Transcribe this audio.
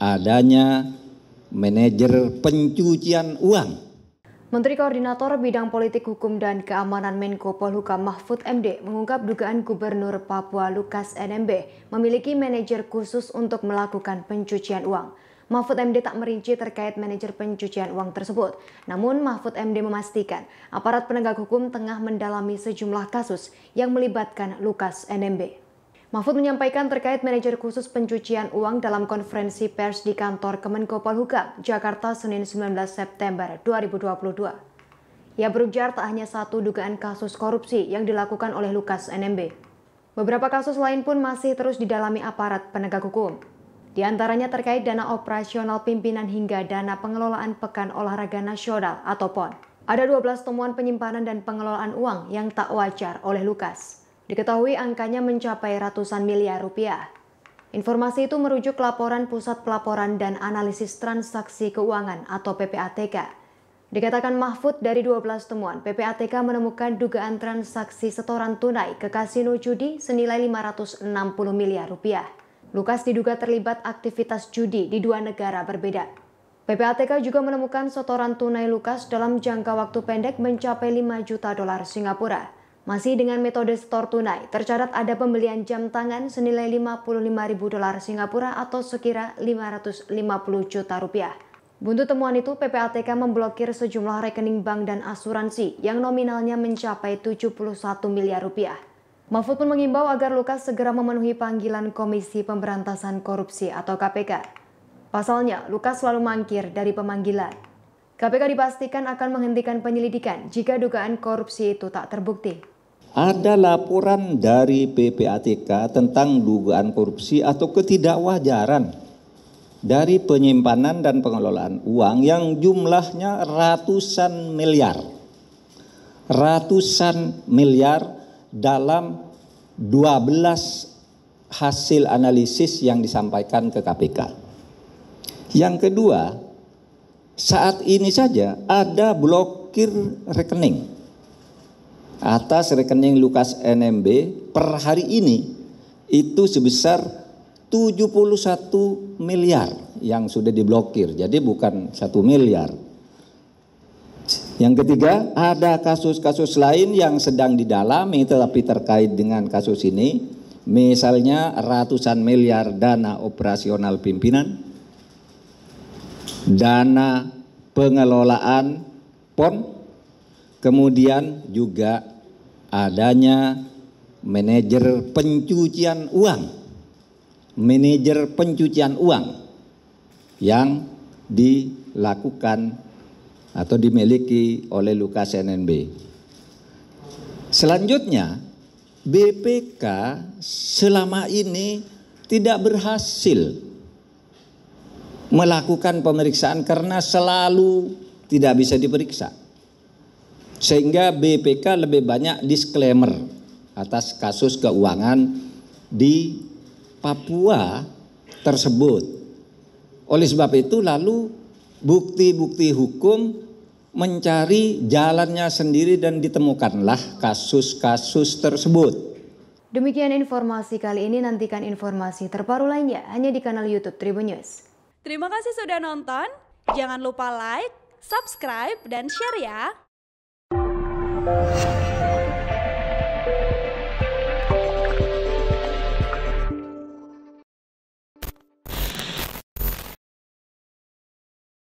adanya manajer pencucian uang. Menteri Koordinator Bidang Politik Hukum dan Keamanan Menko Polhukam Mahfud MD mengungkap dugaan Gubernur Papua Lukas NMB memiliki manajer khusus untuk melakukan pencucian uang. Mahfud MD tak merinci terkait manajer pencucian uang tersebut. Namun Mahfud MD memastikan aparat penegak hukum tengah mendalami sejumlah kasus yang melibatkan Lukas NMB. Mahfud menyampaikan terkait manajer khusus pencucian uang dalam konferensi pers di kantor Kemenko Polhukam, Jakarta, Senin 19 September 2022. Ia berujar tak hanya satu dugaan kasus korupsi yang dilakukan oleh Lukas NMB. Beberapa kasus lain pun masih terus didalami aparat penegak hukum. Di antaranya terkait dana operasional pimpinan hingga dana pengelolaan Pekan Olahraga Nasional atau PON. Ada 12 temuan penyimpanan dan pengelolaan uang yang tak wajar oleh Lukas. Diketahui angkanya mencapai ratusan miliar rupiah. Informasi itu merujuk laporan Pusat Pelaporan dan Analisis Transaksi Keuangan atau PPATK. Dikatakan Mahfud dari 12 temuan, PPATK menemukan dugaan transaksi setoran tunai ke kasino judi senilai 560 miliar rupiah. Lukas diduga terlibat aktivitas judi di dua negara berbeda. PPATK juga menemukan setoran tunai Lukas dalam jangka waktu pendek mencapai 5 juta dolar Singapura. Masih dengan metode setor tunai, tercatat ada pembelian jam tangan senilai 55.000 dolar Singapura atau sekira 550 juta rupiah. Buntu temuan itu, PPATK memblokir sejumlah rekening bank dan asuransi yang nominalnya mencapai 71 miliar rupiah. Mahfud pun mengimbau agar Lukas segera memenuhi panggilan Komisi Pemberantasan Korupsi atau KPK. Pasalnya, Lukas selalu mangkir dari pemanggilan. KPK dipastikan akan menghentikan penyelidikan jika dugaan korupsi itu tak terbukti. Ada laporan dari PPATK tentang dugaan korupsi atau ketidakwajaran dari penyimpanan dan pengelolaan uang yang jumlahnya ratusan miliar. Ratusan miliar dalam 12 hasil analisis yang disampaikan ke KPK. Yang kedua, saat ini saja ada blokir rekening atas rekening Lukas NMB per hari ini itu sebesar 71 miliar yang sudah diblokir. Jadi bukan 1 miliar. Yang ketiga, ada kasus-kasus lain yang sedang didalami tetapi terkait dengan kasus ini. Misalnya ratusan miliar dana operasional pimpinan, dana pengelolaan PON, kemudian juga adanya manajer pencucian uang. Manajer pencucian uang yang dilakukan atau dimiliki oleh Lukas NMB. Selanjutnya, BPK selama ini tidak berhasil melakukan pemeriksaan karena selalu tidak bisa diperiksa. Sehingga BPK lebih banyak disclaimer atas kasus keuangan di Papua tersebut. Oleh sebab itu lalu bukti-bukti hukum mencari jalannya sendiri dan ditemukanlah kasus-kasus tersebut. Demikian informasi kali ini, nantikan informasi terbaru lainnya hanya di kanal YouTube Tribun News. Terima kasih sudah nonton, jangan lupa like, subscribe, dan share ya.